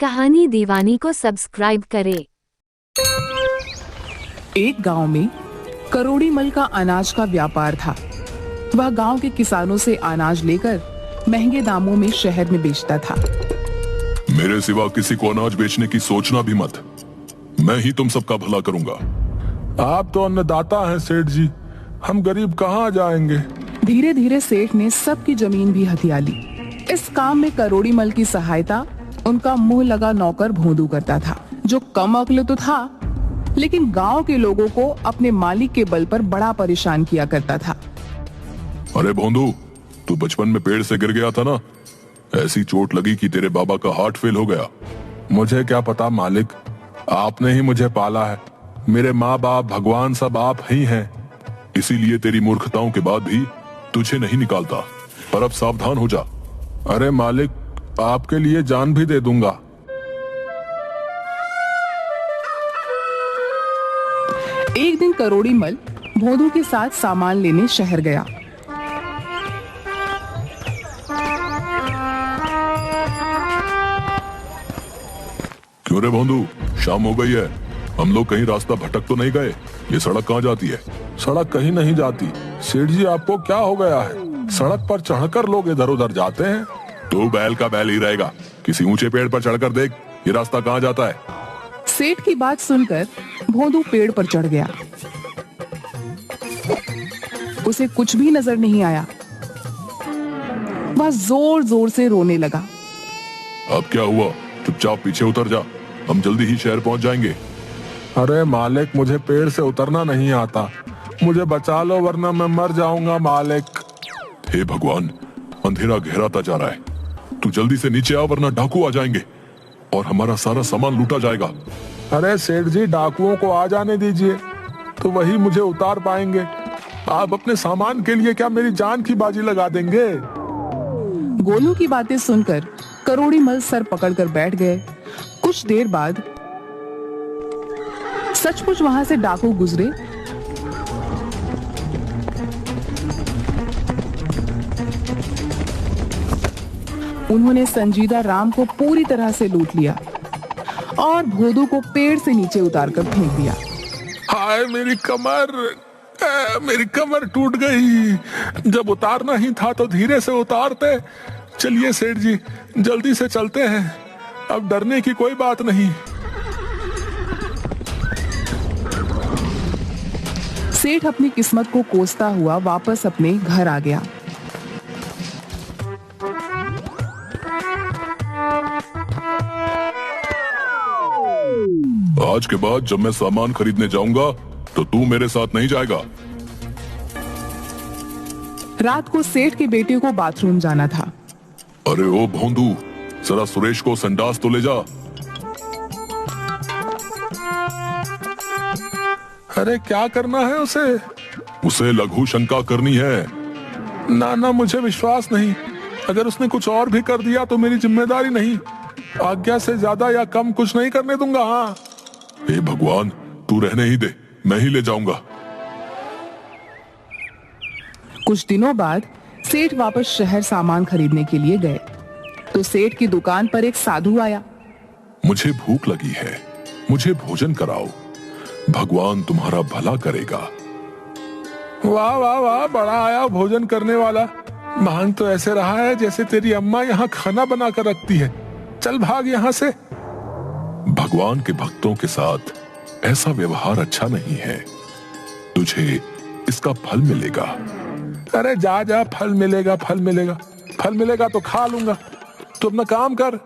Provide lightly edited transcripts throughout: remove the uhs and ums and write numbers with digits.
कहानी दीवानी को सब्सक्राइब करें। एक गांव में करोड़ी मल का अनाज का व्यापार था। वह गांव के किसानों से अनाज लेकर महंगे दामों में शहर में बेचता था। मेरे सिवा किसी को अनाज बेचने की सोचना भी मत। मैं ही तुम सबका भला करूंगा। आप तो अन्नदाता हैं सेठ जी, हम गरीब कहाँ जाएंगे। धीरे धीरे सेठ ने सबकी जमीन भी हथिया ली। इस काम में करोड़ी मल की सहायता उनका मुंह लगा नौकर भोंदू करता था, जो कम अक्ल तो था लेकिन गांव के लोगों को अपने मालिक के बल पर बड़ा परेशान किया करता था। अरे भोंदू, तू बचपन में पेड़ से गिर गया था ना, ऐसी चोट लगी कि तेरे बाबा का हार्ट फेल हो गया। मुझे क्या पता मालिक, आपने ही मुझे पाला है। मेरे माँ बाप भगवान सब आप ही हैं। इसीलिए तेरी मूर्खताओं के बाद भी तुझे नहीं निकालता। पर अब सावधान हो जा। अरे मालिक, आपके लिए जान भी दे दूंगा। एक दिन करोड़ी मल भोंदू के साथ सामान लेने शहर गया। क्यों रे भोंदू, शाम हो गई है, हम लोग कहीं रास्ता भटक तो नहीं गए? ये सड़क कहाँ जाती है? सड़क कहीं नहीं जाती। सेठ जी, आपको क्या हो गया है? सड़क पर चढ़कर लोग इधर उधर जाते हैं। तू बैल का बैल ही रहेगा। किसी ऊंचे पेड़ पर चढ़कर देख, ये रास्ता कहाँ जाता है। सेठ की बात सुनकर भोंदू पेड़ पर चढ़ गया। उसे कुछ भी नजर नहीं आया। वह जोर जोर से रोने लगा। अब क्या हुआ? चुपचाप पीछे उतर जा, हम जल्दी ही शहर पहुंच जाएंगे। अरे मालिक, मुझे पेड़ से उतरना नहीं आता। मुझे बचा लो वरना मैं मर जाऊंगा मालिक। हे भगवान, अंधेरा गहराता जा रहा है। तू जल्दी से नीचे आ वरना डाकू आ जाएंगे और हमारा सारा सामान लूटा जाएगा। अरे सेठ जी, डाकुओं को आ जाने दीजिए, तो वही मुझे उतार पाएंगे। आप अपने सामान के लिए क्या मेरी जान की बाजी लगा देंगे? गोलू की बातें सुनकर करोड़ी मल सर पकड़कर बैठ गए। कुछ देर बाद सचमुच वहां से डाकू गुजरे। उन्होंने संजीदा राम को पूरी तरह से लूट लिया और भोंदू को पेड़ से नीचे उतारकर फेंक दिया। हाय मेरी कमर, मेरी कमर टूट गई। जब उतारना ही था तो धीरे से उतारते। चलिए सेठ जी, जल्दी से चलते हैं, अब डरने की कोई बात नहीं। सेठ अपनी किस्मत को कोसता हुआ वापस अपने घर आ गया। आज के बाद जब मैं सामान खरीदने जाऊंगा तो तू मेरे साथ नहीं जाएगा। रात को सेठ के बेटे को बाथरूम जाना था। अरे ओ भोंदू, जरा सुरेश को संडास तो ले जा। अरे क्या करना है उसे? उसे लघु शंका करनी है। ना, मुझे विश्वास नहीं। अगर उसने कुछ और भी कर दिया तो मेरी जिम्मेदारी नहीं। आज्ञा से ज्यादा या कम कुछ नहीं करने दूंगा। हाँ। हे भगवान, तू रहने ही दे, मैं ही ले जाऊंगा। कुछ दिनों बाद सेठ वापस शहर सामान खरीदने के लिए गए तो सेठ की दुकान पर एक साधु आया। मुझे भूख लगी है, मुझे भोजन कराओ, भगवान तुम्हारा भला करेगा। वाह वाह वाह, बड़ा आया भोजन करने वाला। मांग तो ऐसे रहा है जैसे तेरी अम्मा यहाँ खाना बना कर रखती है। चल भाग यहाँ से। भगवान के भक्तों के साथ ऐसा व्यवहार अच्छा नहीं है। तुझे इसका फल मिलेगा। अरे जा जा, फल मिलेगा, फल मिलेगा, फल मिलेगा तो खा लूंगा। तू अपना काम कर।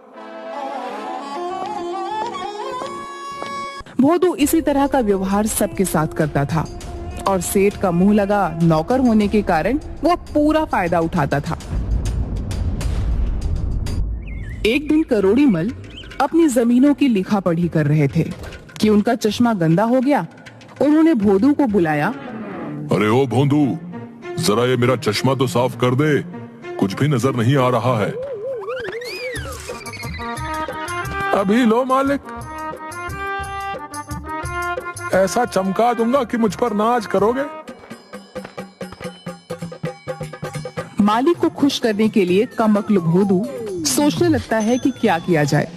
भोंदू इसी तरह का व्यवहार सबके साथ करता था और सेठ का मुंह लगा नौकर होने के कारण वो पूरा फायदा उठाता था। एक दिन करोड़ी मल अपनी जमीनों की लिखा पढ़ी कर रहे थे कि उनका चश्मा गंदा हो गया। उन्होंने भोंदू को बुलाया। अरे ओ भोंदू, जरा ये मेरा चश्मा तो साफ कर दे, कुछ भी नजर नहीं आ रहा है। अभी लो मालिक, ऐसा चमका दूंगा कि मुझ पर नाज करोगे। मालिक को खुश करने के लिए कमअक्ल भोंदू सोचने लगता है कि क्या किया जाए।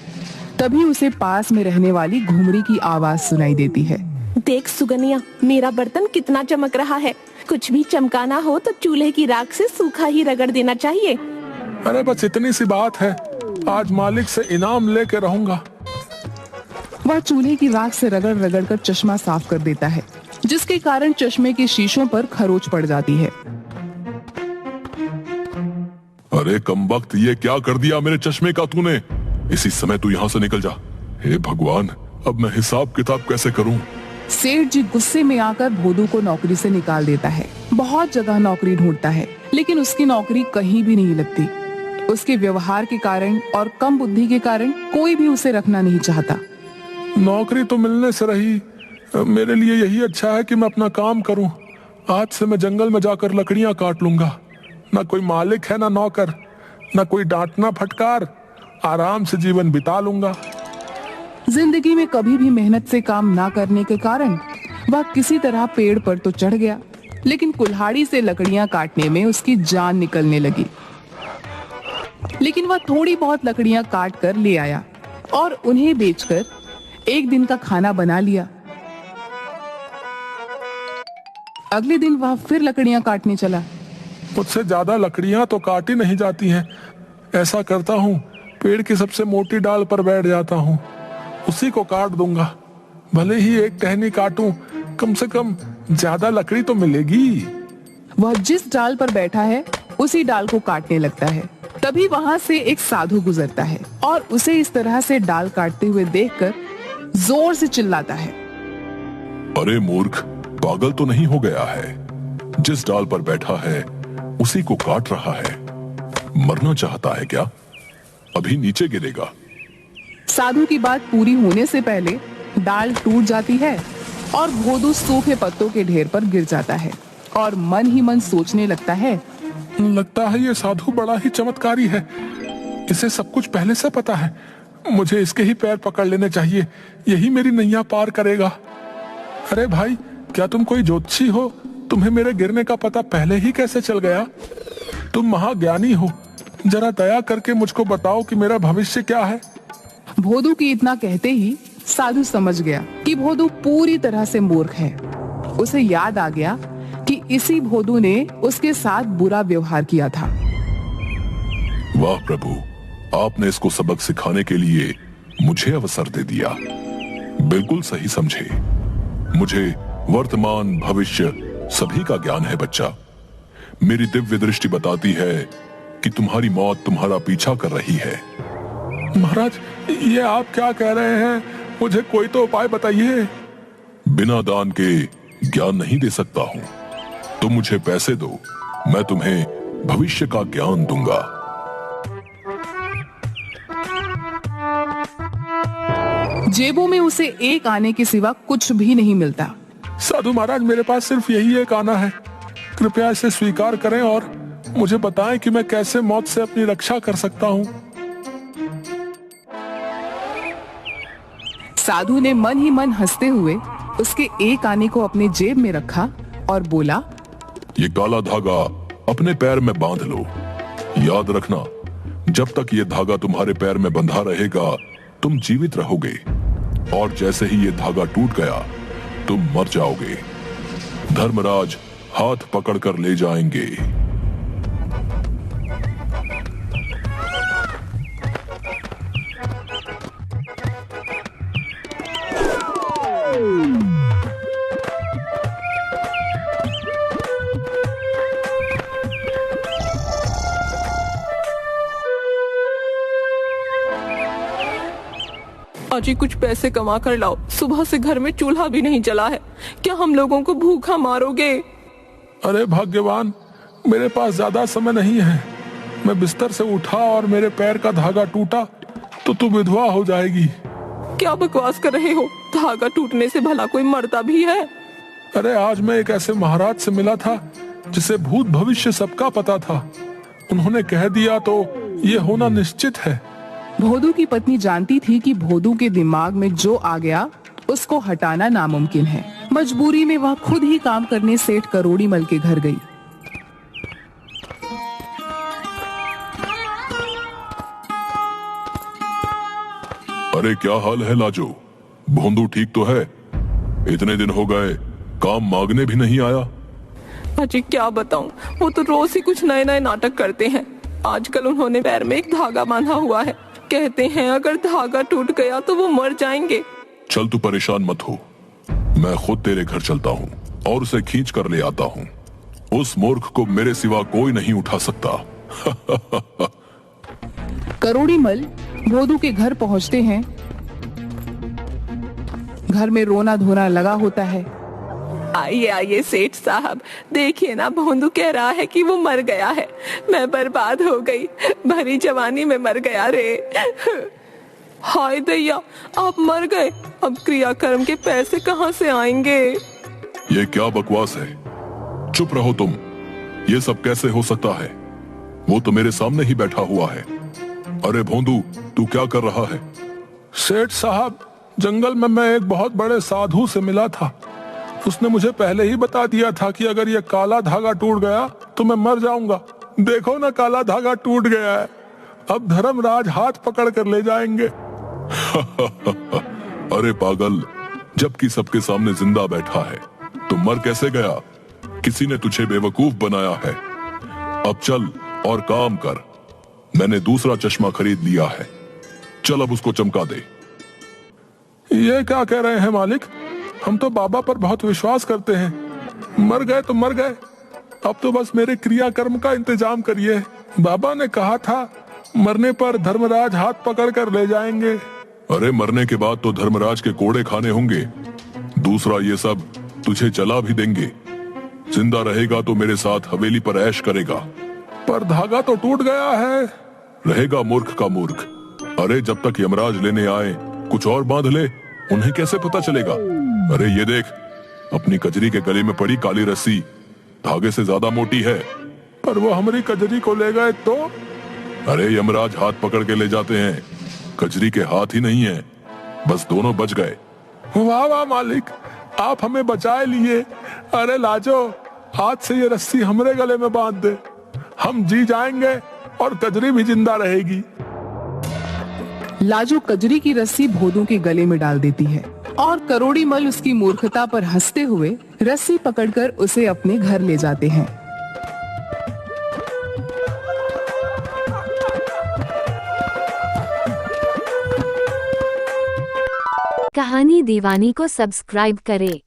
तभी उसे पास में रहने वाली घुमरी की आवाज सुनाई देती है। देख सुगनिया, मेरा बर्तन कितना चमक रहा है। कुछ भी चमकाना हो तो चूल्हे की राख से सूखा ही रगड़ देना चाहिए। अरे बस इतनी सी बात है, आज मालिक से इनाम लेके रहूंगा। वह चूल्हे की राख से रगड़ रगड़ कर चश्मा साफ कर देता है, जिसके कारण चश्मे के शीशों पर खरोच पड़ जाती है। अरे कमबख्त, ये क्या कर दिया मेरे चश्मे का तूने? इसी समय तू यहाँ से निकल जा। हे भगवान, अब मैं हिसाब किताब कैसे करूं? सेठ जी गुस्से में आकर भोदू को नौकरी से निकाल देता है। बहुत जगह नौकरी ढूंढता है, लेकिन उसकी नौकरी कहीं भी नहीं लगती। उसके व्यवहार के कारण और कम बुद्धि के कारण कोई भी उसे रखना नहीं चाहता। नौकरी तो मिलने से रही, मेरे लिए यही अच्छा है कि मैं अपना काम करूं। आज से मैं जंगल में जाकर लकड़ियां काट लूंगा। ना कोई मालिक है, ना नौकर, ना कोई डांटना फटकार। आराम से जीवन बिता लूंगा। जिंदगी में कभी भी मेहनत से काम ना करने के कारण वह किसी तरह पेड़ पर तो चढ़ गया, लेकिन कुल्हाड़ी से लकड़ियां काटने में उसकी जान निकलने लगी। लेकिन वह थोड़ी बहुत लकड़ियां काट कर ले आया और उन्हें बेचकर एक दिन का खाना बना लिया। अगले दिन वह फिर लकड़ियां काटने चला। मुझसे ज्यादा लकड़ियां तो काटी नहीं जाती हैं। ऐसा करता हूँ, पेड़ की सबसे मोटी डाल पर बैठ जाता हूँ, उसी को काट दूंगा। भले ही एक टहनी काटूं, कम से कम ज्यादा लकड़ी तो मिलेगी। वह जिस डाल पर बैठा है उसी डाल को काटने लगता है। तभी वहाँ से एक साधु गुजरता है और उसे इस तरह से डाल काटते हुए देखकर जोर से चिल्लाता है। अरे मूर्ख, पागल तो नहीं हो गया है? जिस डाल पर बैठा है उसी को काट रहा है। मरना चाहता है क्या? अभी नीचे गिरेगा। साधु की बात पूरी होने से पहले डाल टूट जाती है और भोदू सूखे पत्तों के ढेर पर गिर जाता है और मन ही मन सोचने लगता है, लगता है ये साधु बड़ा ही चमत्कारी है। इसे सब कुछ पहले से पता है। मुझे इसके ही पैर पकड़ लेने चाहिए, यही मेरी नैया पार करेगा। अरे भाई, क्या तुम कोई ज्योतिषी हो? तुम्हें मेरे गिरने का पता पहले ही कैसे चल गया? तुम महाज्ञानी हो, जरा दया करके मुझको बताओ कि मेरा भविष्य क्या है। भोदू की इतना कहते ही साधु समझ गया कि भोदू पूरी तरह से मूर्ख है। उसे याद आ गया कि इसी भोदू ने उसके साथ बुरा व्यवहार किया था। वाह प्रभु, आपने इसको सबक सिखाने के लिए मुझे अवसर दे दिया। बिल्कुल सही समझे। मुझे वर्तमान भविष्य सभी का ज्ञान है बच्चा। मेरी दिव्य दृष्टि बताती है कि तुम्हारी मौत तुम्हारा पीछा कर रही है। महाराज, ये आप क्या कह रहे हैं? मुझे कोई तो उपाय बताइए। बिना दान के ज्ञान नहीं दे सकता हूँ। तुम मुझे पैसे दो, मैं तुम्हें भविष्य का ज्ञान दूंगा। जेबों में उसे एक आने के सिवा कुछ भी नहीं मिलता। साधु महाराज, मेरे पास सिर्फ यही एक आना है। कृपया इसे स्वीकार करें और मुझे बताएं कि मैं कैसे मौत से अपनी रक्षा कर सकता हूँ। साधु ने मन ही मन हंसते हुए उसके एक आने को अपने जेब में रखा और बोला, ये काला धागा अपने पैर में बांध लो। याद रखना, जब तक ये धागा तुम्हारे पैर में बंधा रहेगा तुम जीवित रहोगे, और जैसे ही ये धागा टूट गया तुम मर जाओगे। धर्मराज हाथ पकड़कर ले जाएंगे। अजी, कुछ पैसे कमा कर लाओ। सुबह से घर में चूल्हा भी नहीं जला है। क्या हम लोगों को भूखा मारोगे? अरे भाग्यवान, मेरे पास ज्यादा समय नहीं है। मैं बिस्तर से उठा और मेरे पैर का धागा टूटा तो तू विधवा हो जाएगी। क्या बकवास कर रहे हो? धागा टूटने से भला कोई मरता भी है? अरे आज मैं एक ऐसे महाराज से मिला था जिसे भूत भविष्य सबका पता था। उन्होंने कह दिया तो ये होना निश्चित है। भोदू की पत्नी जानती थी कि भोदू के दिमाग में जो आ गया उसको हटाना नामुमकिन है। मजबूरी में वह खुद ही काम करने सेठ करोड़ीमल के घर गई। अरे क्या हाल है लाजो? भोंदू ठीक तो है? इतने दिन हो गए, काम मांगने भी नहीं आया। अजी क्या बताऊं, वो तो रोज ही कुछ नए नए नाटक करते हैं। आजकल उन्होंने पैर में एक धागा बांधा हुआ है। कहते हैं अगर धागा टूट गया तो वो मर जाएंगे। चल तू परेशान मत हो, मैं खुद तेरे घर चलता हूँ और उसे खींच कर ले आता हूँ। उस मूर्ख को मेरे सिवा कोई नहीं उठा सकता। करोड़ी मल भोंदू के घर पहुंचते हैं। घर में रोना धोना लगा होता है। आइए आइए सेठ साहब, देखिए ना, भोंदू कह रहा है कि वो मर गया है। मैं बर्बाद हो गई, भरी जवानी में मर गया रे। हाय दैया, आप मर गए, अब क्रियाकर्म के पैसे कहाँ से आएंगे? ये क्या बकवास है? चुप रहो तुम। ये सब कैसे हो सकता है? वो तो मेरे सामने ही बैठा हुआ है। अरे भोंदू, तू क्या कर रहा है? सेठ साहब, जंगल में मैं एक बहुत बड़े साधु से मिला था। उसने मुझे पहले ही बता दिया था कि अगर ये काला धागा टूट गया तो मैं मर जाऊंगा। देखो ना, काला धागा टूट गया है। अब धर्मराज हाथ पकड़ कर ले जाएंगे। अरे पागल, जबकि सबके सामने जिंदा बैठा है तो मर कैसे गया? किसी ने तुझे बेवकूफ बनाया है। अब चल और काम कर। मैंने दूसरा चश्मा खरीद लिया है। चल अब उसको चमका दे। ये क्या कह रहे हैं मालिक? हम तो बाबा पर बहुत विश्वास करते हैं। मर गए तो मर गए, अब तो बस मेरे क्रियाकर्म का इंतजाम करिए। बाबा ने कहा था मरने पर धर्मराज हाथ पकड़ कर ले जाएंगे। अरे मरने के बाद तो धर्मराज के कोड़े खाने होंगे। दूसरा, ये सब तुझे जला भी देंगे। जिंदा रहेगा तो मेरे साथ हवेली पर ऐश करेगा। पर धागा तो टूट गया है। रहेगा मूर्ख का मूर्ख। अरे जब तक यमराज लेने आए कुछ और बांध ले, उन्हें कैसे पता चलेगा? अरे ये देख, अपनी कजरी के गले में पड़ी काली रस्सी धागे से ज्यादा मोटी है। पर वो हमारी कजरी को ले गए तो? अरे यमराज हाथ पकड़ के ले जाते हैं, कजरी के हाथ ही नहीं है। बस दोनों बच गए। वाह वाह मालिक, आप हमें बचाए लिए। अरे लाजो, आज से ये रस्सी हमारे गले में बांध दे, हम जी जाएंगे और कजरी भी जिंदा रहेगी। लाजो कजरी की रस्सी भोंदू के गले में डाल देती है और करोड़ी मल उसकी मूर्खता पर हंसते हुए रस्सी पकड़कर उसे अपने घर ले जाते हैं। कहानी दीवानी को सब्सक्राइब करें।